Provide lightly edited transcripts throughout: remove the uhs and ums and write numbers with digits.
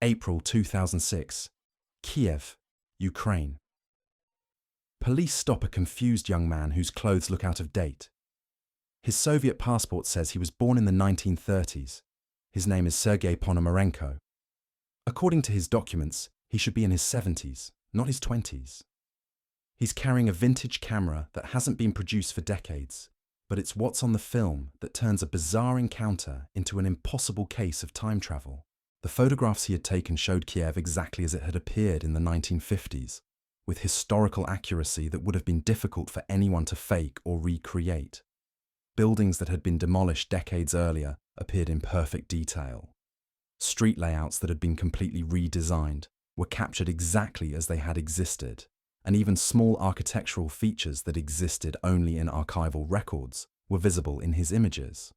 April 2006, Kiev, Ukraine. Police stop a confused young man whose clothes look out of date. His Soviet passport says he was born in the 1930s. His name is Sergei Ponomareno. According to his documents, he should be in his 70s, not his 20s. He's carrying a vintage camera that hasn't been produced for decades, but it's what's on the film that turns a bizarre encounter into an impossible case of time travel. The photographs he had taken showed Kiev exactly as it had appeared in the 1950s, with historical accuracy that would have been difficult for anyone to fake or recreate. Buildings that had been demolished decades earlier appeared in perfect detail. Street layouts that had been completely redesigned were captured exactly as they had existed, and even small architectural features that existed only in archival records were visible in his images.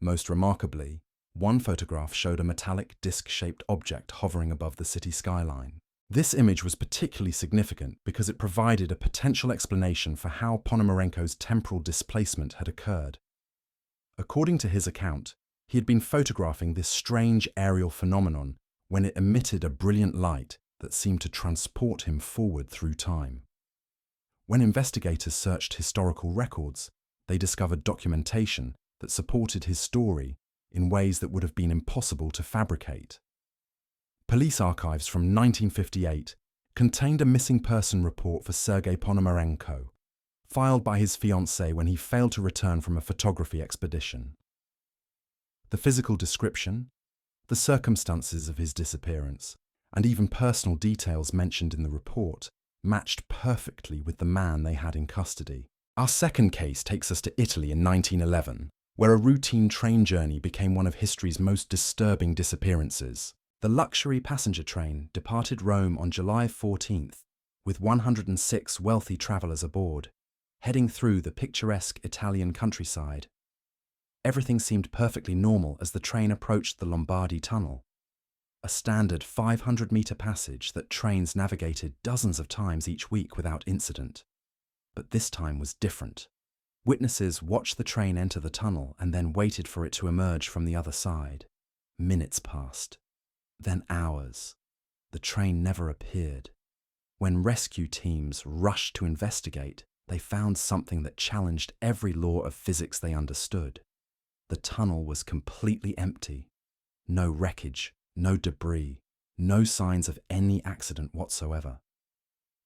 Most remarkably, one photograph showed a metallic disc-shaped object hovering above the city skyline. This image was particularly significant because it provided a potential explanation for how Ponomarenko's temporal displacement had occurred. According to his account, he had been photographing this strange aerial phenomenon when it emitted a brilliant light that seemed to transport him forward through time. When investigators searched historical records, they discovered documentation that supported his story in ways that would have been impossible to fabricate. Police archives from 1958 contained a missing person report for Sergei Ponomarenko, filed by his fiancée when he failed to return from a photography expedition. The physical description, the circumstances of his disappearance, and even personal details mentioned in the report matched perfectly with the man they had in custody. Our second case takes us to Italy in 1911, where a routine train journey became one of history's most disturbing disappearances. The luxury passenger train departed Rome on July 14th, with 106 wealthy travellers aboard, heading through the picturesque Italian countryside. Everything seemed perfectly normal as the train approached the Lombardi Tunnel, a standard 500-metre passage that trains navigated dozens of times each week without incident. But this time was different. Witnesses watched the train enter the tunnel and then waited for it to emerge from the other side. Minutes passed, then hours. The train never appeared. When rescue teams rushed to investigate, they found something that challenged every law of physics they understood. The tunnel was completely empty. No wreckage, no debris, no signs of any accident whatsoever.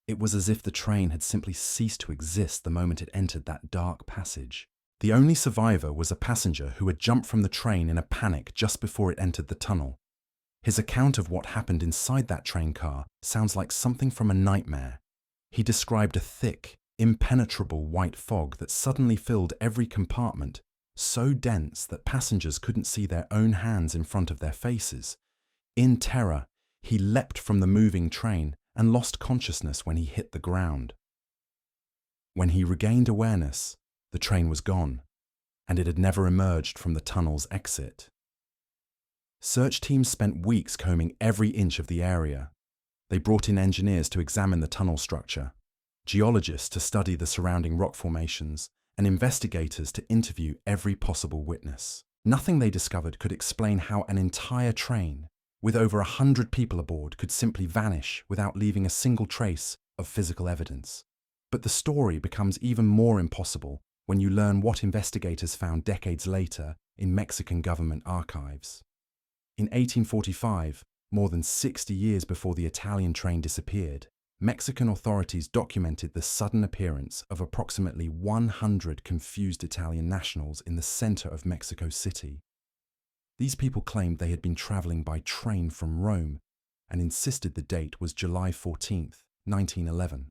It was as if the train had simply ceased to exist the moment it entered that dark passage. The only survivor was a passenger who had jumped from the train in a panic just before it entered the tunnel. His account of what happened inside that train car sounds like something from a nightmare. He described a thick, impenetrable white fog that suddenly filled every compartment, so dense that passengers couldn't see their own hands in front of their faces. In terror, he leapt from the moving train and lost consciousness when he hit the ground. When he regained awareness, the train was gone, and it had never emerged from the tunnel's exit. Search teams spent weeks combing every inch of the area. They brought in engineers to examine the tunnel structure, geologists to study the surrounding rock formations, and investigators to interview every possible witness. Nothing they discovered could explain how an entire train, with over 100 people aboard, could simply vanish without leaving a single trace of physical evidence. But the story becomes even more impossible when you learn what investigators found decades later in Mexican government archives. In 1845, more than 60 years before the Italian train disappeared, Mexican authorities documented the sudden appearance of approximately 100 confused Italian nationals in the center of Mexico City. These people claimed they had been traveling by train from Rome and insisted the date was July 14th, 1911.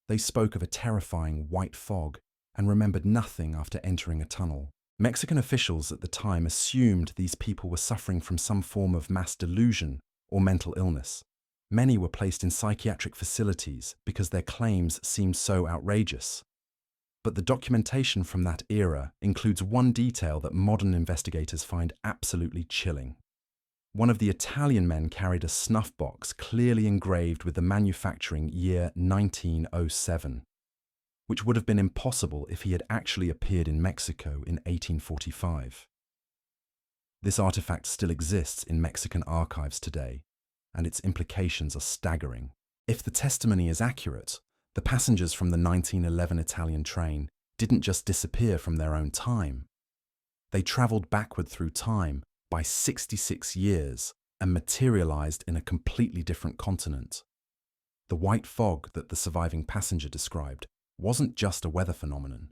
They spoke of a terrifying white fog and remembered nothing after entering a tunnel. Mexican officials at the time assumed these people were suffering from some form of mass delusion or mental illness. Many were placed in psychiatric facilities because their claims seemed so outrageous. But the documentation from that era includes one detail that modern investigators find absolutely chilling. One of the Italian men carried a snuff box clearly engraved with the manufacturing year 1907, which would have been impossible if he had actually appeared in Mexico in 1845. This artifact still exists in Mexican archives today, and its implications are staggering. If the testimony is accurate, the passengers from the 1911 Italian train didn't just disappear from their own time. They travelled backward through time by 66 years and materialized in a completely different continent. The white fog that the surviving passenger described wasn't just a weather phenomenon.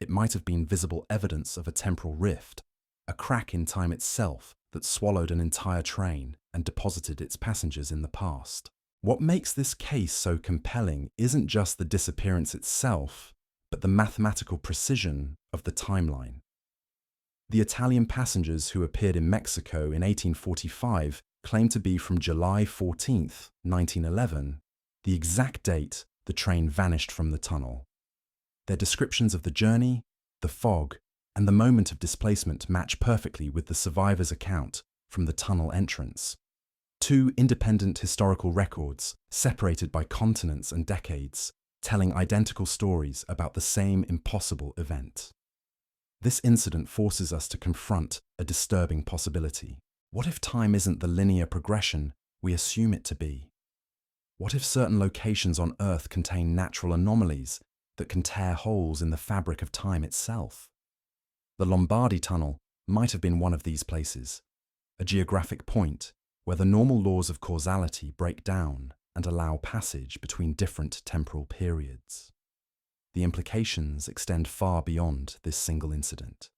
It might have been visible evidence of a temporal rift, a crack in time itself that swallowed an entire train and deposited its passengers in the past. What makes this case so compelling isn't just the disappearance itself, but the mathematical precision of the timeline. The Italian passengers who appeared in Mexico in 1845 claim to be from July 14, 1911, the exact date the train vanished from the tunnel. Their descriptions of the journey, the fog, and the moment of displacement match perfectly with the survivors' account from the tunnel entrance. Two independent historical records, separated by continents and decades, telling identical stories about the same impossible event. This incident forces us to confront a disturbing possibility. What if time isn't the linear progression we assume it to be? What if certain locations on Earth contain natural anomalies that can tear holes in the fabric of time itself? The Lombardi Tunnel might have been one of these places, a geographic point where the normal laws of causality break down and allow passage between different temporal periods. The implications extend far beyond this single incident.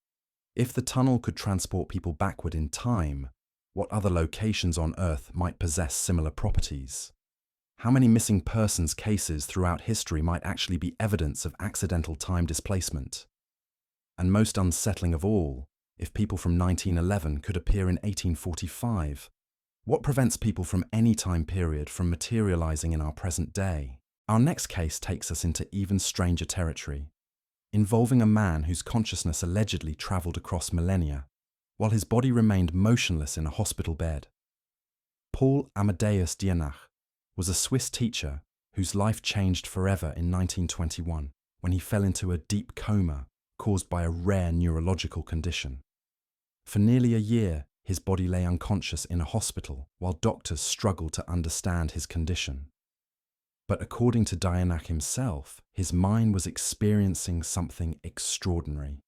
If the tunnel could transport people backward in time, what other locations on Earth might possess similar properties? How many missing persons cases throughout history might actually be evidence of accidental time displacement? And most unsettling of all, if people from 1911 could appear in 1845, what prevents people from any time period from materializing in our present day? Our next case takes us into even stranger territory, involving a man whose consciousness allegedly traveled across millennia, while his body remained motionless in a hospital bed. Paul Amadeus Dienach was a Swiss teacher whose life changed forever in 1921 when he fell into a deep coma caused by a rare neurological condition. For nearly a year, his body lay unconscious in a hospital while doctors struggled to understand his condition. But according to Dienach himself, his mind was experiencing something extraordinary.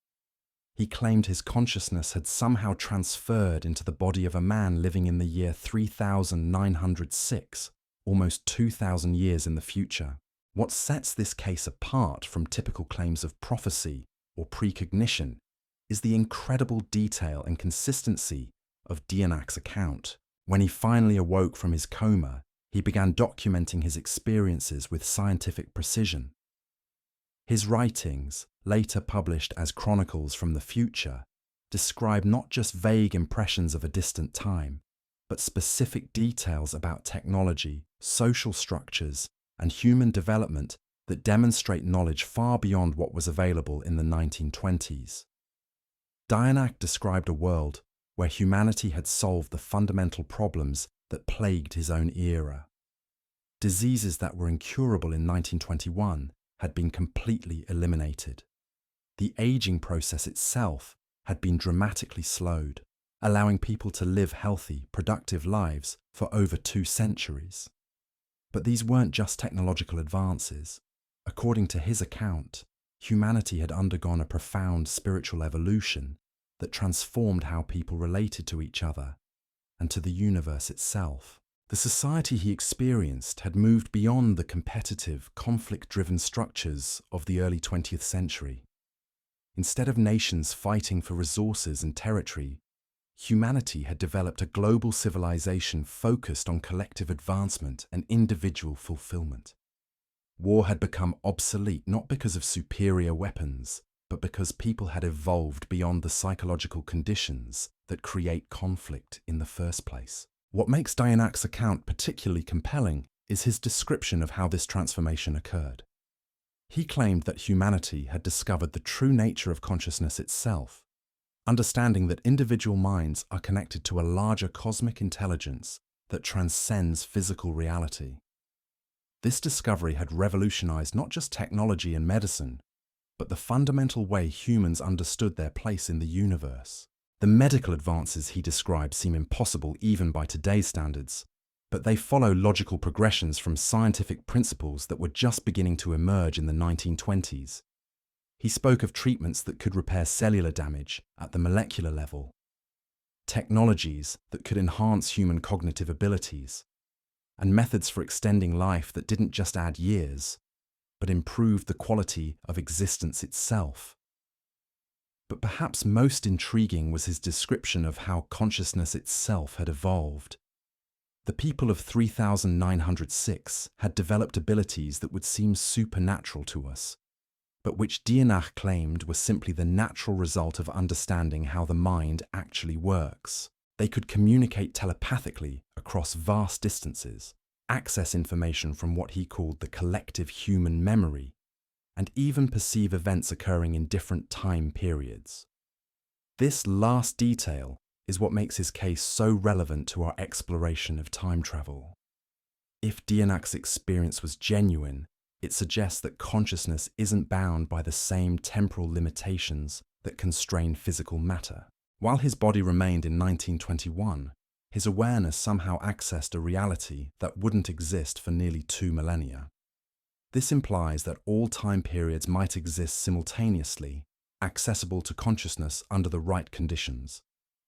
He claimed his consciousness had somehow transferred into the body of a man living in the year 3906, almost 2,000 years in the future. What sets this case apart from typical claims of prophecy or precognition is the incredible detail and consistency of Dienach's account. When he finally awoke from his coma, he began documenting his experiences with scientific precision. His writings, later published as Chronicles from the Future, describe not just vague impressions of a distant time, but specific details about technology, social structures, and human development that demonstrate knowledge far beyond what was available in the 1920s. Dienach described a world where humanity had solved the fundamental problems that plagued his own era. Diseases that were incurable in 1921 had been completely eliminated. The aging process itself had been dramatically slowed, allowing people to live healthy, productive lives for over 2 centuries. But these weren't just technological advances. According to his account, humanity had undergone a profound spiritual evolution that transformed how people related to each other and to the universe itself. The society he experienced had moved beyond the competitive, conflict-driven structures of the early 20th century. Instead of nations fighting for resources and territory, humanity had developed a global civilization focused on collective advancement and individual fulfillment. War had become obsolete not because of superior weapons, but because people had evolved beyond the psychological conditions that create conflict in the first place. What makes Dienach's account particularly compelling is his description of how this transformation occurred. He claimed that humanity had discovered the true nature of consciousness itself, understanding that individual minds are connected to a larger cosmic intelligence that transcends physical reality. This discovery had revolutionized not just technology and medicine, but the fundamental way humans understood their place in the universe. The medical advances he described seem impossible even by today's standards, but they follow logical progressions from scientific principles that were just beginning to emerge in the 1920s. He spoke of treatments that could repair cellular damage at the molecular level, technologies that could enhance human cognitive abilities, and methods for extending life that didn't just add years, but improved the quality of existence itself. But perhaps most intriguing was his description of how consciousness itself had evolved. The people of 3906 had developed abilities that would seem supernatural to us, but which Dienach claimed were simply the natural result of understanding how the mind actually works. They could communicate telepathically across vast distances, access information from what he called the collective human memory, and even perceive events occurring in different time periods. This last detail is what makes his case so relevant to our exploration of time travel. If Dienach's experience was genuine, it suggests that consciousness isn't bound by the same temporal limitations that constrain physical matter. While his body remained in 1921, his awareness somehow accessed a reality that wouldn't exist for nearly 2 millennia. This implies that all time periods might exist simultaneously, accessible to consciousness under the right conditions.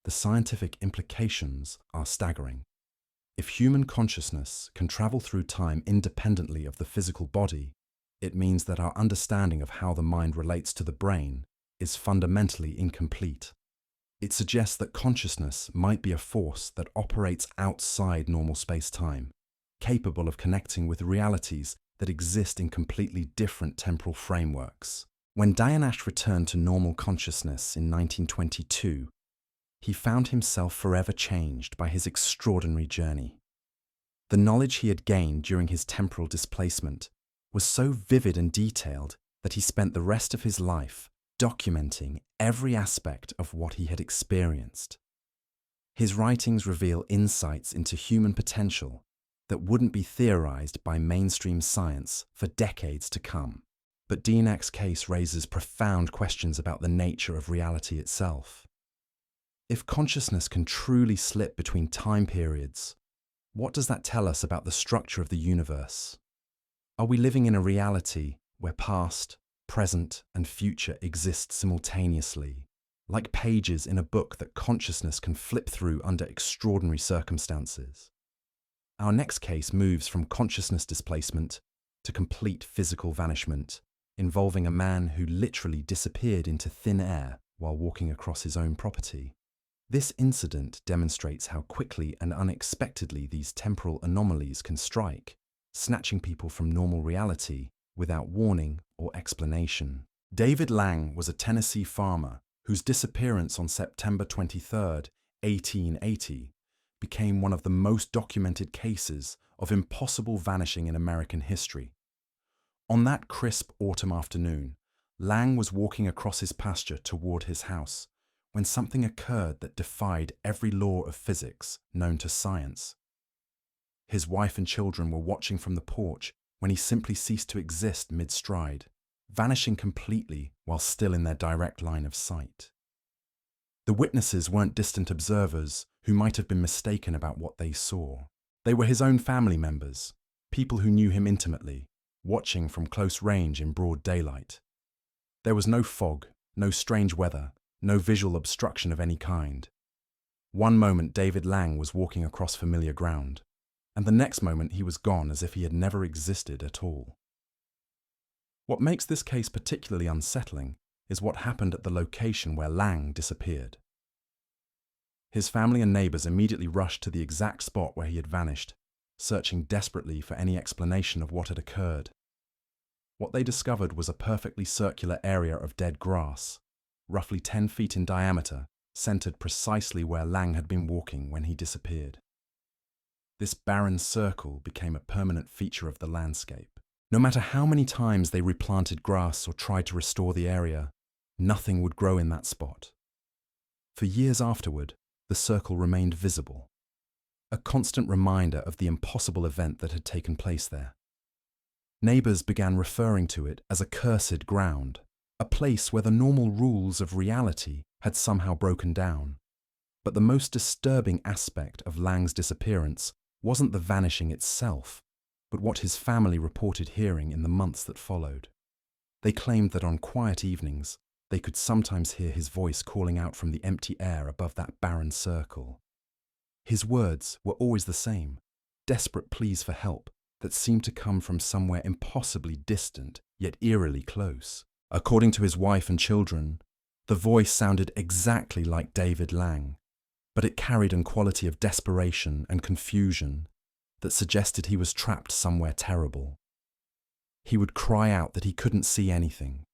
The scientific implications are staggering. If human consciousness can travel through time independently of the physical body, it means that our understanding of how the mind relates to the brain is fundamentally incomplete. It suggests that consciousness might be a force that operates outside normal space-time, capable of connecting with realities that exist in completely different temporal frameworks. When Dienach returned to normal consciousness in 1922, he found himself forever changed by his extraordinary journey. The knowledge he had gained during his temporal displacement was so vivid and detailed that he spent the rest of his life documenting every aspect of what he had experienced. His writings reveal insights into human potential that wouldn't be theorized by mainstream science for decades to come. But Dienach's case raises profound questions about the nature of reality itself. If consciousness can truly slip between time periods, what does that tell us about the structure of the universe? Are we living in a reality where past, present, and future exist simultaneously, like pages in a book that consciousness can flip through under extraordinary circumstances? Our next case moves from consciousness displacement to complete physical vanishment, involving a man who literally disappeared into thin air while walking across his own property. This incident demonstrates how quickly and unexpectedly these temporal anomalies can strike, snatching people from normal reality without warning or explanation. David Lang was a Tennessee farmer whose disappearance on September 23, 1880, became one of the most documented cases of impossible vanishing in American history. On that crisp autumn afternoon, Lang was walking across his pasture toward his house when something occurred that defied every law of physics known to science. His wife and children were watching from the porch when he simply ceased to exist mid-stride, vanishing completely while still in their direct line of sight. The witnesses weren't distant observers who might have been mistaken about what they saw. They were his own family members, people who knew him intimately, watching from close range in broad daylight. There was no fog, no strange weather, no visual obstruction of any kind. One moment David Lang was walking across familiar ground, and the next moment he was gone as if he had never existed at all. What makes this case particularly unsettling is what happened at the location where Lang disappeared. His family and neighbors immediately rushed to the exact spot where he had vanished, searching desperately for any explanation of what had occurred. What they discovered was a perfectly circular area of dead grass, roughly 10 feet in diameter, centered precisely where Lang had been walking when he disappeared. This barren circle became a permanent feature of the landscape. No matter how many times they replanted grass or tried to restore the area, nothing would grow in that spot. For years afterward, the circle remained visible, a constant reminder of the impossible event that had taken place there. Neighbors began referring to it as a cursed ground, a place where the normal rules of reality had somehow broken down. But the most disturbing aspect of Lang's disappearance wasn't the vanishing itself, but what his family reported hearing in the months that followed. They claimed that on quiet evenings, they could sometimes hear his voice calling out from the empty air above that barren circle. His words were always the same, desperate pleas for help that seemed to come from somewhere impossibly distant, yet eerily close. According to his wife and children, the voice sounded exactly like David Lang, but it carried a quality of desperation and confusion that suggested he was trapped somewhere terrible. He would cry out that he couldn't see anything,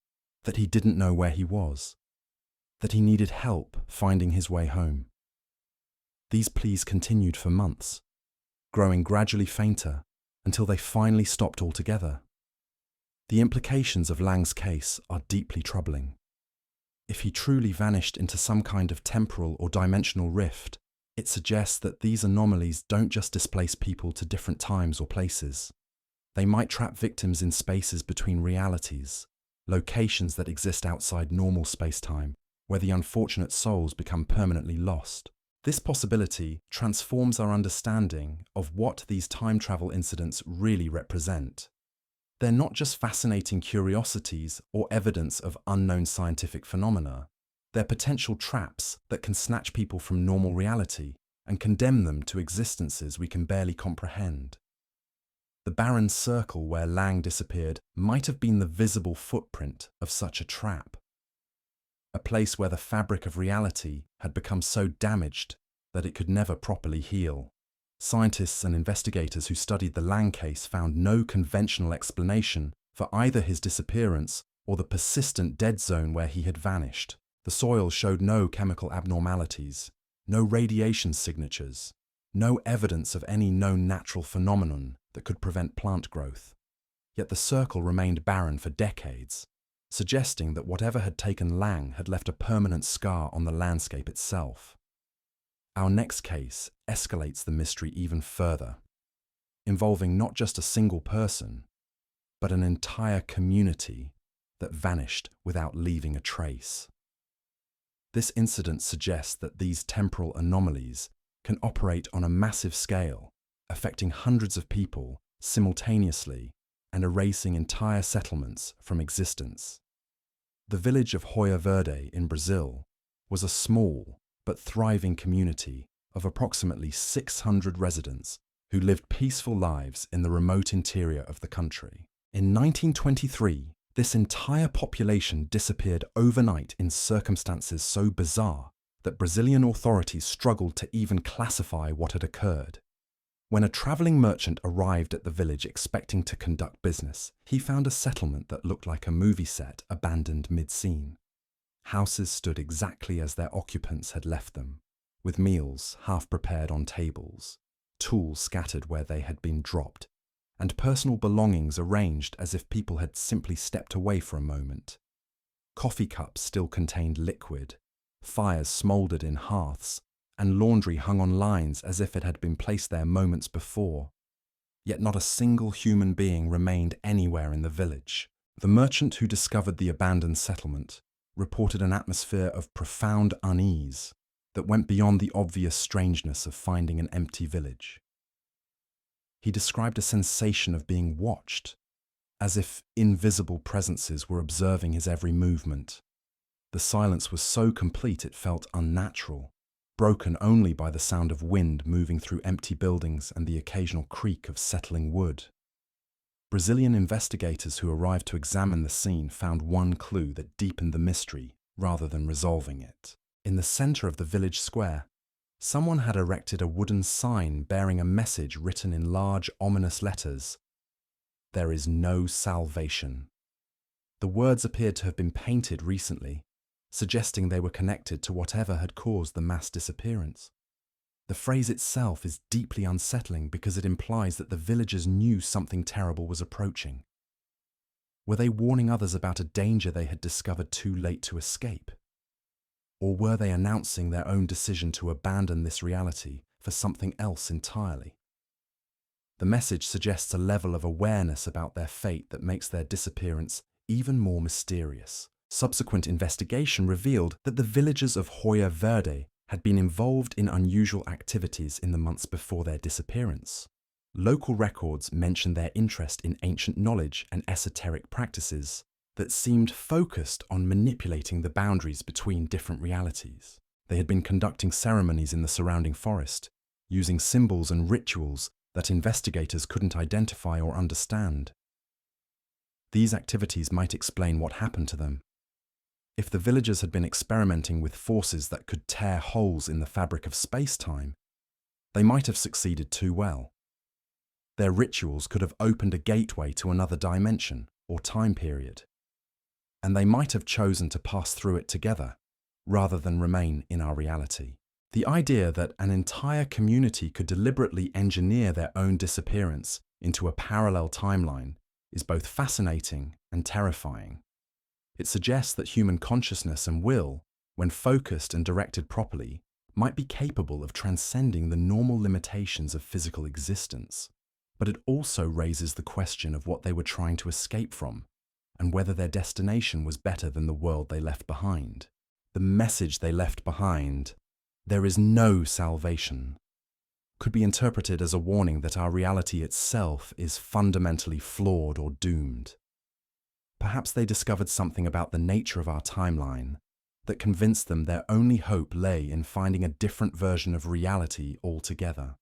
that he didn't know where he was, that he needed help finding his way home. These pleas continued for months, growing gradually fainter until they finally stopped altogether. The implications of Lang's case are deeply troubling. If he truly vanished into some kind of temporal or dimensional rift, it suggests that these anomalies don't just displace people to different times or places. They might trap victims in spaces between realities, locations that exist outside normal space-time, where the unfortunate souls become permanently lost. This possibility transforms our understanding of what these time travel incidents really represent. They're not just fascinating curiosities or evidence of unknown scientific phenomena. They're potential traps that can snatch people from normal reality and condemn them to existences we can barely comprehend. The barren circle where Lang disappeared might have been the visible footprint of such a trap. A place where the fabric of reality had become so damaged that it could never properly heal. Scientists and investigators who studied the Lang case found no conventional explanation for either his disappearance or the persistent dead zone where he had vanished. The soil showed no chemical abnormalities, no radiation signatures, no evidence of any known natural phenomenon that could prevent plant growth. Yet the circle remained barren for decades, suggesting that whatever had taken Lang had left a permanent scar on the landscape itself. Our next case escalates the mystery even further, involving not just a single person, but an entire community that vanished without leaving a trace. This incident suggests that these temporal anomalies can operate on a massive scale, affecting hundreds of people simultaneously and erasing entire settlements from existence. The village of Hoya Verde in Brazil was a small but thriving community of approximately 600 residents who lived peaceful lives in the remote interior of the country. In 1923, this entire population disappeared overnight in circumstances so bizarre that Brazilian authorities struggled to even classify what had occurred. When a travelling merchant arrived at the village expecting to conduct business, he found a settlement that looked like a movie set abandoned mid-scene. Houses stood exactly as their occupants had left them, with meals half prepared on tables, tools scattered where they had been dropped, and personal belongings arranged as if people had simply stepped away for a moment. Coffee cups still contained liquid, fires smouldered in hearths, and laundry hung on lines as if it had been placed there moments before. Yet not a single human being remained anywhere in the village. The merchant who discovered the abandoned settlement reported an atmosphere of profound unease that went beyond the obvious strangeness of finding an empty village. He described a sensation of being watched, as if invisible presences were observing his every movement. The silence was so complete it felt unnatural, broken only by the sound of wind moving through empty buildings and the occasional creak of settling wood. Brazilian investigators who arrived to examine the scene found one clue that deepened the mystery rather than resolving it. In the center of the village square, someone had erected a wooden sign bearing a message written in large, ominous letters. "There is no salvation." The words appeared to have been painted recently, suggesting they were connected to whatever had caused the mass disappearance. The phrase itself is deeply unsettling because it implies that the villagers knew something terrible was approaching. Were they warning others about a danger they had discovered too late to escape? Or were they announcing their own decision to abandon this reality for something else entirely? The message suggests a level of awareness about their fate that makes their disappearance even more mysterious. Subsequent investigation revealed that the villagers of Hoya Verde had been involved in unusual activities in the months before their disappearance. Local records mention their interest in ancient knowledge and esoteric practices that seemed focused on manipulating the boundaries between different realities. They had been conducting ceremonies in the surrounding forest, using symbols and rituals that investigators couldn't identify or understand. These activities might explain what happened to them. If the villagers had been experimenting with forces that could tear holes in the fabric of space-time, they might have succeeded too well. Their rituals could have opened a gateway to another dimension or time period, and they might have chosen to pass through it together rather than remain in our reality. The idea that an entire community could deliberately engineer their own disappearance into a parallel timeline is both fascinating and terrifying. It suggests that human consciousness and will, when focused and directed properly, might be capable of transcending the normal limitations of physical existence. But it also raises the question of what they were trying to escape from, and whether their destination was better than the world they left behind. The message they left behind, "There is no salvation," could be interpreted as a warning that our reality itself is fundamentally flawed or doomed. Perhaps they discovered something about the nature of our timeline that convinced them their only hope lay in finding a different version of reality altogether.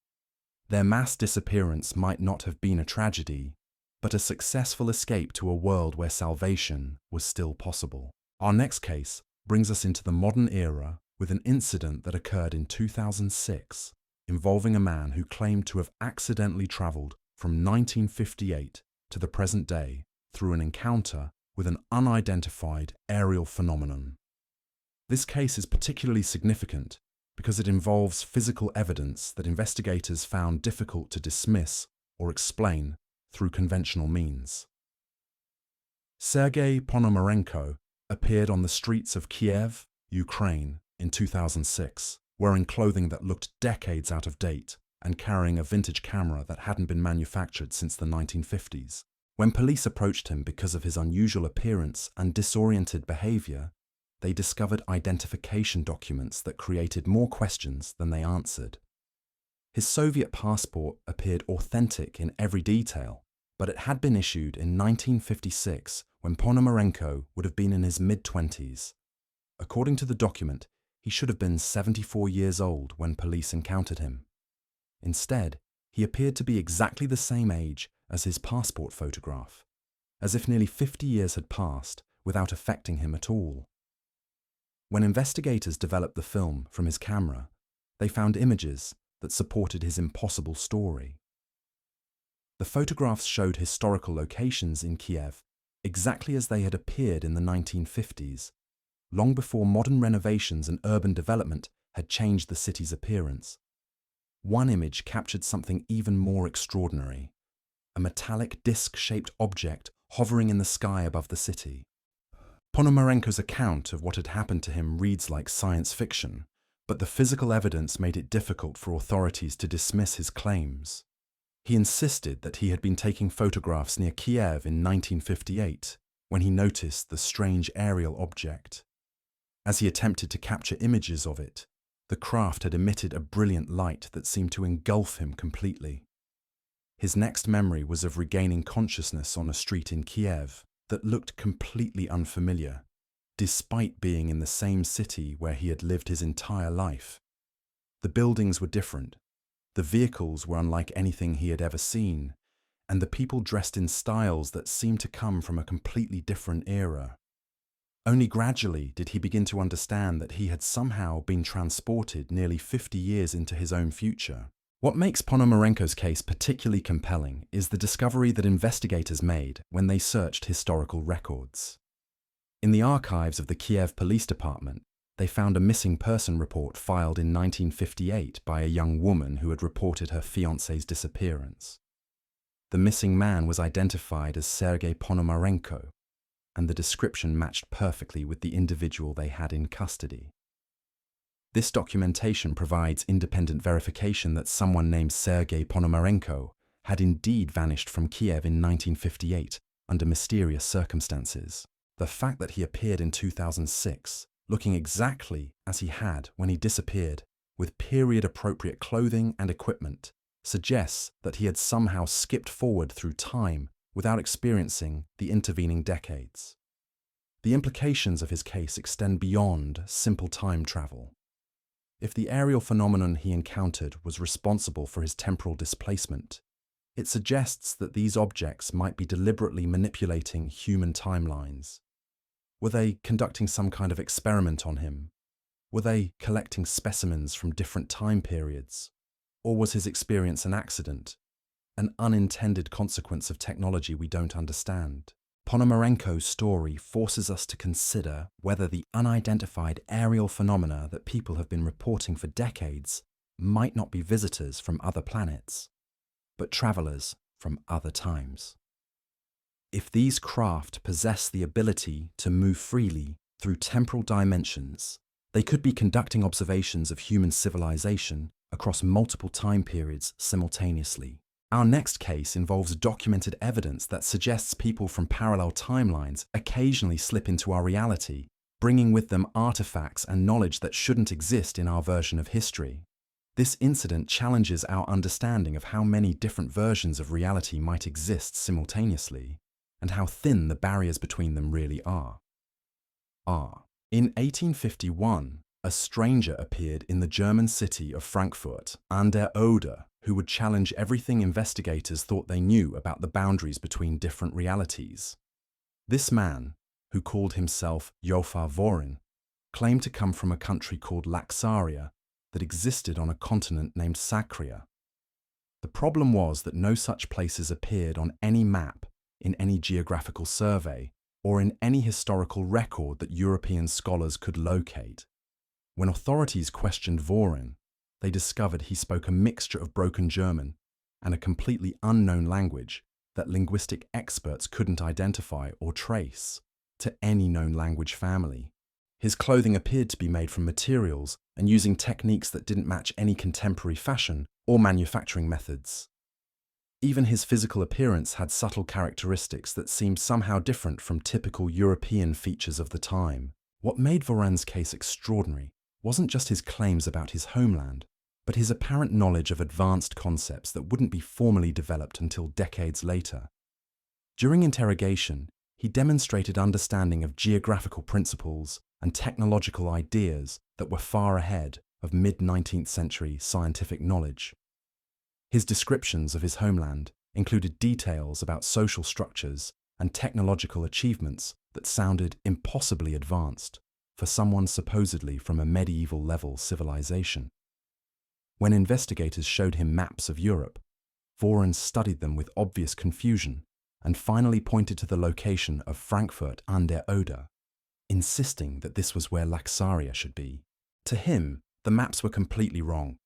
Their mass disappearance might not have been a tragedy, but a successful escape to a world where salvation was still possible. Our next case brings us into the modern era with an incident that occurred in 2006, involving a man who claimed to have accidentally travelled from 1958 to the present day through an encounter with an unidentified aerial phenomenon. This case is particularly significant because it involves physical evidence that investigators found difficult to dismiss or explain through conventional means. Sergei Ponomareno appeared on the streets of Kiev, Ukraine, in 2006, wearing clothing that looked decades out of date and carrying a vintage camera that hadn't been manufactured since the 1950s. When police approached him because of his unusual appearance and disoriented behavior, they discovered identification documents that created more questions than they answered. His Soviet passport appeared authentic in every detail, but it had been issued in 1956 when Ponomareno would have been in his mid-20s. According to the document, he should have been 74 years old when police encountered him. Instead, he appeared to be exactly the same age as his passport photograph, as if nearly 50 years had passed without affecting him at all. When investigators developed the film from his camera, they found images that supported his impossible story. The photographs showed historical locations in Kiev exactly as they had appeared in the 1950s, long before modern renovations and urban development had changed the city's appearance. One image captured something even more extraordinary: a metallic disc-shaped object hovering in the sky above the city. Ponomareno's account of what had happened to him reads like science fiction, but the physical evidence made it difficult for authorities to dismiss his claims. He insisted that he had been taking photographs near Kiev in 1958 when he noticed the strange aerial object. As he attempted to capture images of it, the craft had emitted a brilliant light that seemed to engulf him completely. His next memory was of regaining consciousness on a street in Kiev that looked completely unfamiliar, despite being in the same city where he had lived his entire life. The buildings were different, the vehicles were unlike anything he had ever seen, and the people dressed in styles that seemed to come from a completely different era. Only gradually did he begin to understand that he had somehow been transported nearly 50 years into his own future. What makes Ponomareno's case particularly compelling is the discovery that investigators made when they searched historical records. In the archives of the Kiev Police Department, they found a missing person report filed in 1958 by a young woman who had reported her fiancé's disappearance. The missing man was identified as Sergei Ponomareno, and the description matched perfectly with the individual they had in custody. This documentation provides independent verification that someone named Sergei Ponomareno had indeed vanished from Kiev in 1958 under mysterious circumstances. The fact that he appeared in 2006 looking exactly as he had when he disappeared, with period-appropriate clothing and equipment, suggests that he had somehow skipped forward through time without experiencing the intervening decades. The implications of his case extend beyond simple time travel. If the aerial phenomenon he encountered was responsible for his temporal displacement, it suggests that these objects might be deliberately manipulating human timelines. Were they conducting some kind of experiment on him? Were they collecting specimens from different time periods? Or was his experience an accident, an unintended consequence of technology we don't understand? Ponomarenko's story forces us to consider whether the unidentified aerial phenomena that people have been reporting for decades might not be visitors from other planets, but travelers from other times. If these craft possess the ability to move freely through temporal dimensions, they could be conducting observations of human civilization across multiple time periods simultaneously. Our next case involves documented evidence that suggests people from parallel timelines occasionally slip into our reality, bringing with them artifacts and knowledge that shouldn't exist in our version of history. This incident challenges our understanding of how many different versions of reality might exist simultaneously, and how thin the barriers between them really are. In 1851, a stranger appeared in the German city of Frankfurt an der Oder who would challenge everything investigators thought they knew about the boundaries between different realities. This man, who called himself Hoya Verde, claimed to come from a country called Laxaria that existed on a continent named Sacria. The problem was that no such places appeared on any map, in any geographical survey, or in any historical record that European scholars could locate. When authorities questioned Verde, they discovered he spoke a mixture of broken German and a completely unknown language that linguistic experts couldn't identify or trace to any known language family. His clothing appeared to be made from materials and using techniques that didn't match any contemporary fashion or manufacturing methods. Even his physical appearance had subtle characteristics that seemed somehow different from typical European features of the time. What made Verde's case extraordinary wasn't just his claims about his homeland, but his apparent knowledge of advanced concepts that wouldn't be formally developed until decades later. During interrogation, he demonstrated understanding of geographical principles and technological ideas that were far ahead of mid-19th century scientific knowledge. His descriptions of his homeland included details about social structures and technological achievements that sounded impossibly advanced for someone supposedly from a medieval-level civilization. When investigators showed him maps of Europe, Verde studied them with obvious confusion and finally pointed to the location of Frankfurt an der Oder, insisting that this was where Laxaria should be. To him, the maps were completely wrong,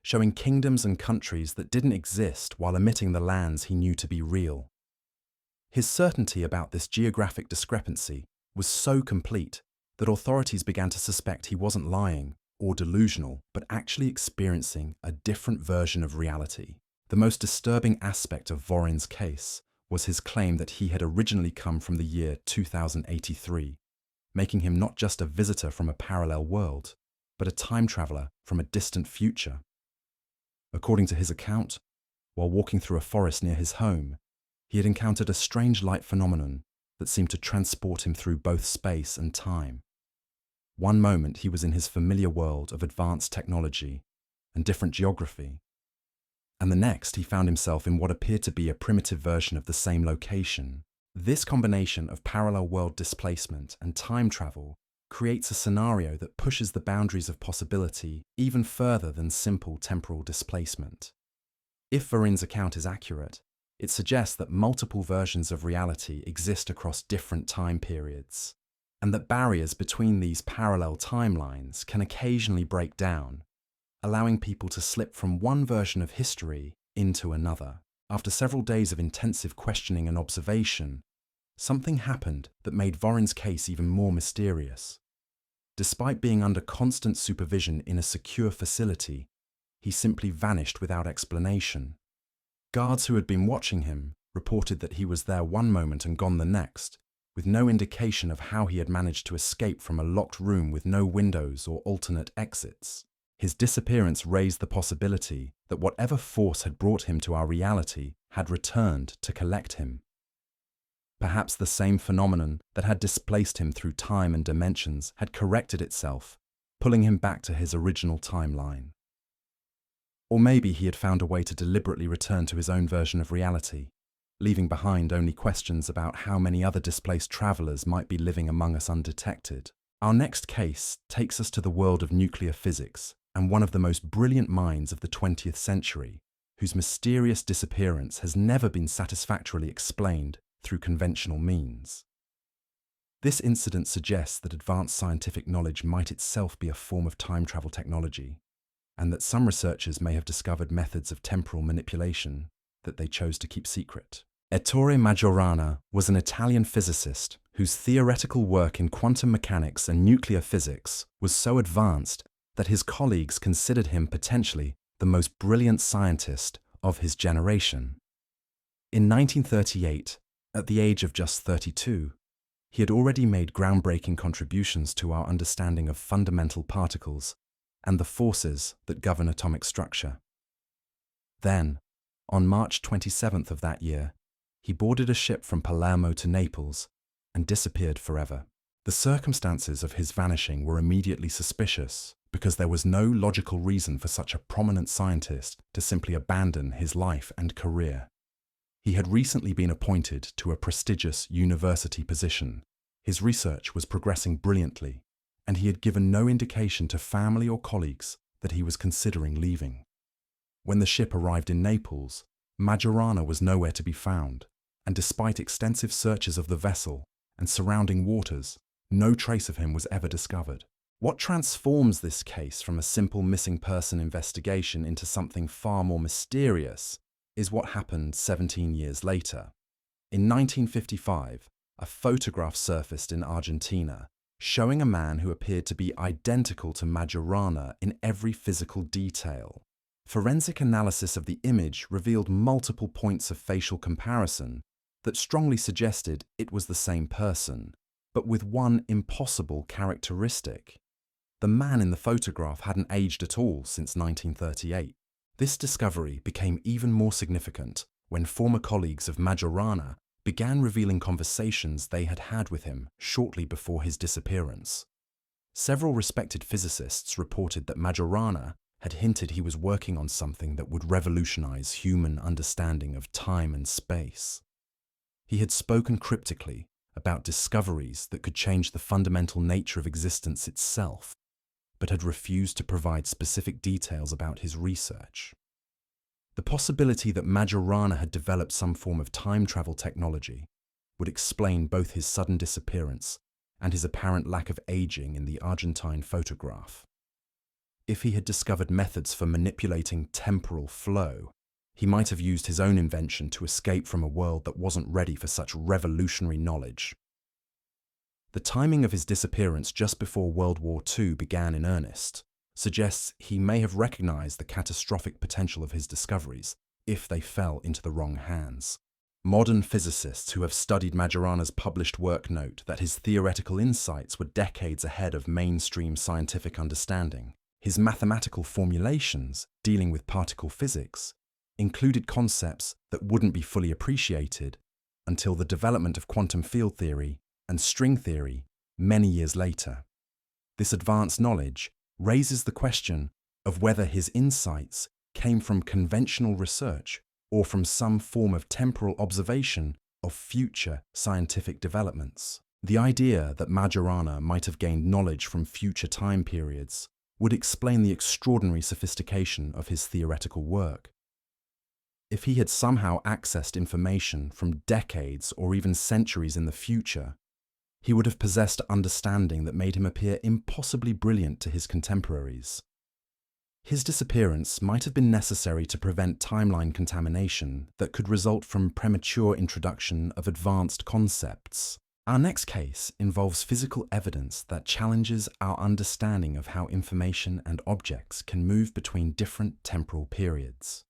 showing kingdoms and countries that didn't exist while omitting the lands he knew to be real. His certainty about this geographic discrepancy was so complete that authorities began to suspect he wasn't lying or delusional, but actually experiencing a different version of reality. The most disturbing aspect of Verde's case was his claim that he had originally come from the year 2083, making him not just a visitor from a parallel world, but a time traveler from a distant future. According to his account, while walking through a forest near his home, he had encountered a strange light phenomenon that seemed to transport him through both space and time. One moment he was in his familiar world of advanced technology and different geography, and the next he found himself in what appeared to be a primitive version of the same location. This combination of parallel world displacement and time travel creates a scenario that pushes the boundaries of possibility even further than simple temporal displacement. If Verde's account is accurate, it suggests that multiple versions of reality exist across different time periods, and that barriers between these parallel timelines can occasionally break down, allowing people to slip from one version of history into another. After several days of intensive questioning and observation, something happened that made Verde's case even more mysterious. Despite being under constant supervision in a secure facility, he simply vanished without explanation. Guards who had been watching him reported that he was there one moment and gone the next, with no indication of how he had managed to escape from a locked room with no windows or alternate exits. His disappearance raised the possibility that whatever force had brought him to our reality had returned to collect him. Perhaps the same phenomenon that had displaced him through time and dimensions had corrected itself, pulling him back to his original timeline. Or maybe he had found a way to deliberately return to his own version of reality, leaving behind only questions about how many other displaced travelers might be living among us undetected. Our next case takes us to the world of nuclear physics and one of the most brilliant minds of the 20th century, whose mysterious disappearance has never been satisfactorily explained through conventional means. This incident suggests that advanced scientific knowledge might itself be a form of time travel technology, and that some researchers may have discovered methods of temporal manipulation that they chose to keep secret. Ettore Majorana was an Italian physicist whose theoretical work in quantum mechanics and nuclear physics was so advanced that his colleagues considered him potentially the most brilliant scientist of his generation. In 1938, at the age of just 32, he had already made groundbreaking contributions to our understanding of fundamental particles and the forces that govern atomic structure. Then, on March 27th of that year, he boarded a ship from Palermo to Naples and disappeared forever. The circumstances of his vanishing were immediately suspicious because there was no logical reason for such a prominent scientist to simply abandon his life and career. He had recently been appointed to a prestigious university position. His research was progressing brilliantly, and he had given no indication to family or colleagues that he was considering leaving. When the ship arrived in Naples, Majorana was nowhere to be found, and despite extensive searches of the vessel and surrounding waters, no trace of him was ever discovered. What transforms this case from a simple missing person investigation into something far more mysterious is what happened 17 years later. In 1955, a photograph surfaced in Argentina showing a man who appeared to be identical to Majorana in every physical detail. Forensic analysis of the image revealed multiple points of facial comparison that strongly suggested it was the same person, but with one impossible characteristic. The man in the photograph hadn't aged at all since 1938. This discovery became even more significant when former colleagues of Majorana began revealing conversations they had had with him shortly before his disappearance. Several respected physicists reported that Majorana had hinted he was working on something that would revolutionize human understanding of time and space. He had spoken cryptically about discoveries that could change the fundamental nature of existence itself, but had refused to provide specific details about his research. The possibility that Majorana had developed some form of time travel technology would explain both his sudden disappearance and his apparent lack of aging in the Argentine photograph. If he had discovered methods for manipulating temporal flow, he might have used his own invention to escape from a world that wasn't ready for such revolutionary knowledge. The timing of his disappearance just before World War II began in earnest suggests he may have recognized the catastrophic potential of his discoveries if they fell into the wrong hands. Modern physicists who have studied Majorana's published work note that his theoretical insights were decades ahead of mainstream scientific understanding. His mathematical formulations dealing with particle physics included concepts that wouldn't be fully appreciated until the development of quantum field theory and string theory many years later. This advanced knowledge raises the question of whether his insights came from conventional research or from some form of temporal observation of future scientific developments. The idea that Majorana might have gained knowledge from future time periods would explain the extraordinary sophistication of his theoretical work. If he had somehow accessed information from decades or even centuries in the future, he would have possessed understanding that made him appear impossibly brilliant to his contemporaries. His disappearance might have been necessary to prevent timeline contamination that could result from premature introduction of advanced concepts. Our next case involves physical evidence that challenges our understanding of how information and objects can move between different temporal periods.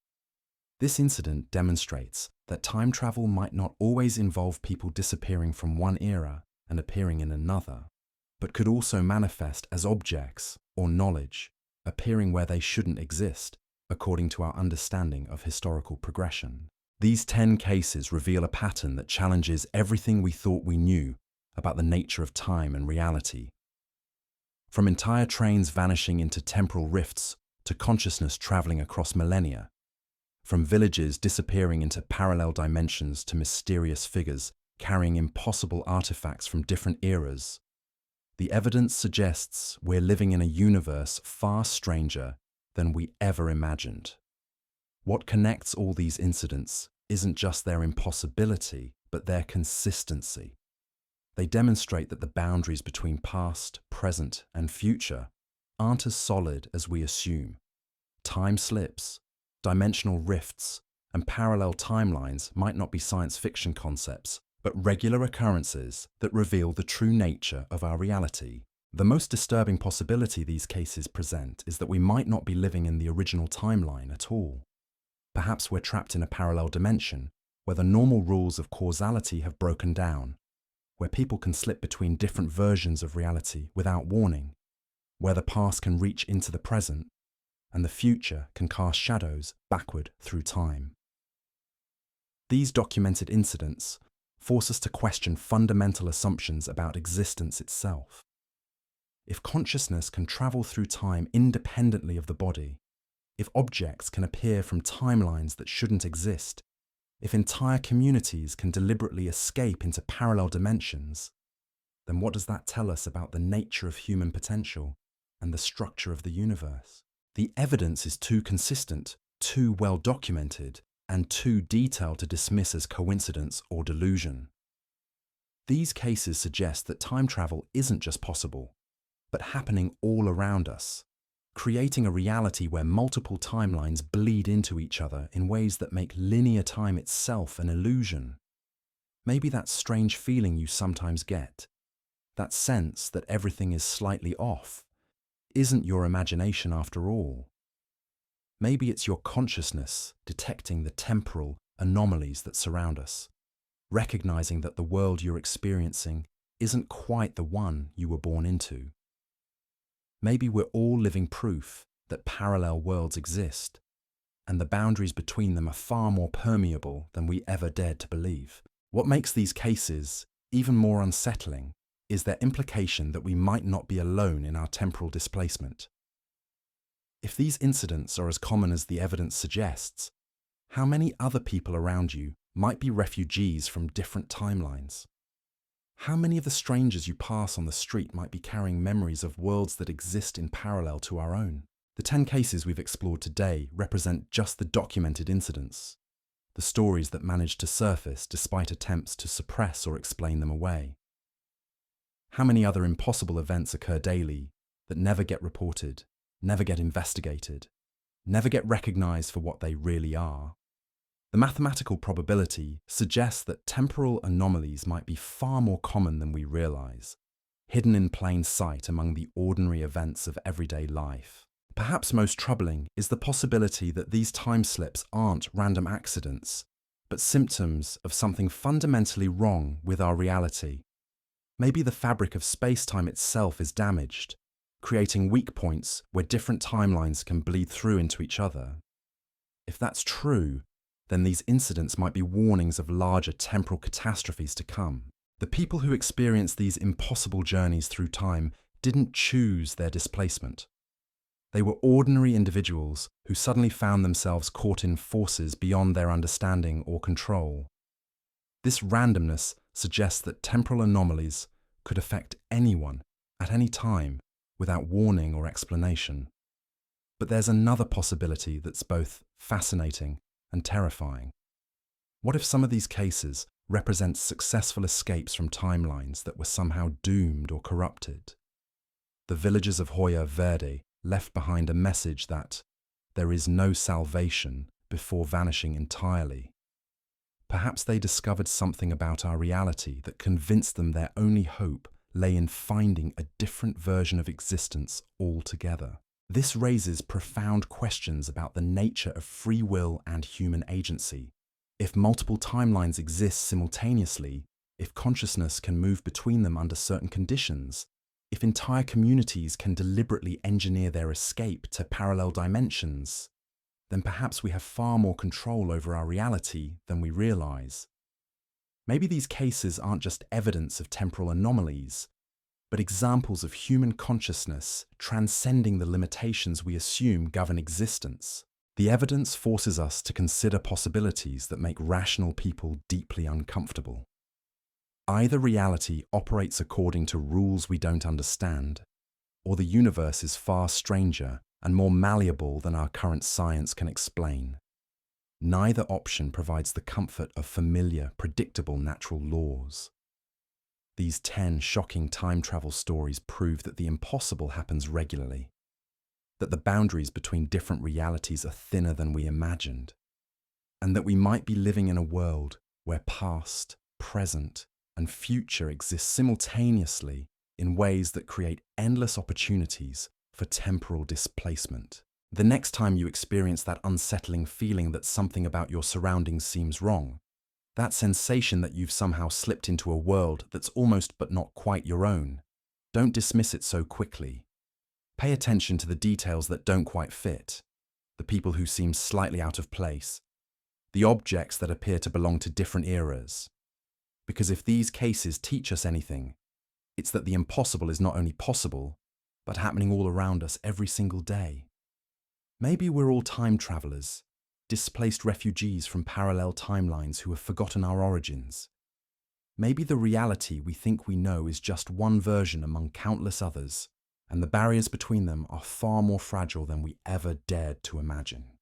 This incident demonstrates that time travel might not always involve people disappearing from one era and appearing in another, but could also manifest as objects or knowledge, appearing where they shouldn't exist, according to our understanding of historical progression. These 10 cases reveal a pattern that challenges everything we thought we knew about the nature of time and reality. From entire trains vanishing into temporal rifts to consciousness traveling across millennia, from villages disappearing into parallel dimensions to mysterious figures carrying impossible artifacts from different eras, the evidence suggests we're living in a universe far stranger than we ever imagined. What connects all these incidents isn't just their impossibility, but their consistency. They demonstrate that the boundaries between past, present, and future aren't as solid as we assume. Time slips, dimensional rifts, and parallel timelines might not be science fiction concepts, but regular occurrences that reveal the true nature of our reality. The most disturbing possibility these cases present is that we might not be living in the original timeline at all. Perhaps we're trapped in a parallel dimension where the normal rules of causality have broken down, where people can slip between different versions of reality without warning, where the past can reach into the present, and the future can cast shadows backward through time. These documented incidents force us to question fundamental assumptions about existence itself. If consciousness can travel through time independently of the body, if objects can appear from timelines that shouldn't exist, if entire communities can deliberately escape into parallel dimensions, then what does that tell us about the nature of human potential and the structure of the universe? The evidence is too consistent, too well documented, and too detailed to dismiss as coincidence or delusion. These cases suggest that time travel isn't just possible, but happening all around us, creating a reality where multiple timelines bleed into each other in ways that make linear time itself an illusion. Maybe that strange feeling you sometimes get, that sense that everything is slightly off, isn't your imagination after all. Maybe it's your consciousness detecting the temporal anomalies that surround us, recognizing that the world you're experiencing isn't quite the one you were born into. Maybe we're all living proof that parallel worlds exist, and the boundaries between them are far more permeable than we ever dared to believe. What makes these cases even more unsettling is their implication that we might not be alone in our temporal displacement. If these incidents are as common as the evidence suggests, how many other people around you might be refugees from different timelines? How many of the strangers you pass on the street might be carrying memories of worlds that exist in parallel to our own? The 10 cases we've explored today represent just the documented incidents, the stories that manage to surface despite attempts to suppress or explain them away. How many other impossible events occur daily that never get reported, never get investigated, never get recognized for what they really are? The mathematical probability suggests that temporal anomalies might be far more common than we realize, hidden in plain sight among the ordinary events of everyday life. Perhaps most troubling is the possibility that these time slips aren't random accidents, but symptoms of something fundamentally wrong with our reality. Maybe the fabric of space-time itself is damaged, creating weak points where different timelines can bleed through into each other. If that's true, then these incidents might be warnings of larger temporal catastrophes to come. The people who experience these impossible journeys through time didn't choose their displacement. They were ordinary individuals who suddenly found themselves caught in forces beyond their understanding or control. This randomness suggests that temporal anomalies could affect anyone at any time without warning or explanation. But there's another possibility that's both fascinating and terrifying. What if some of these cases represent successful escapes from timelines that were somehow doomed or corrupted? The villagers of Hoya Verde left behind a message that there is no salvation before vanishing entirely. Perhaps they discovered something about our reality that convinced them their only hope lay in finding a different version of existence altogether. This raises profound questions about the nature of free will and human agency. If multiple timelines exist simultaneously, if consciousness can move between them under certain conditions, if entire communities can deliberately engineer their escape to parallel dimensions, then perhaps we have far more control over our reality than we realize. Maybe these cases aren't just evidence of temporal anomalies, but examples of human consciousness transcending the limitations we assume govern existence. The evidence forces us to consider possibilities that make rational people deeply uncomfortable. Either reality operates according to rules we don't understand, or the universe is far stranger and more malleable than our current science can explain. Neither option provides the comfort of familiar, predictable natural laws. These 10 shocking time travel stories prove that the impossible happens regularly, that the boundaries between different realities are thinner than we imagined, and that we might be living in a world where past, present, and future exist simultaneously in ways that create endless opportunities for temporal displacement. The next time you experience that unsettling feeling that something about your surroundings seems wrong, that sensation that you've somehow slipped into a world that's almost but not quite your own, don't dismiss it so quickly. Pay attention to the details that don't quite fit, the people who seem slightly out of place, the objects that appear to belong to different eras. Because if these cases teach us anything, it's that the impossible is not only possible, but happening all around us every single day. Maybe we're all time travelers, displaced refugees from parallel timelines who have forgotten our origins. Maybe the reality we think we know is just one version among countless others, and the barriers between them are far more fragile than we ever dared to imagine.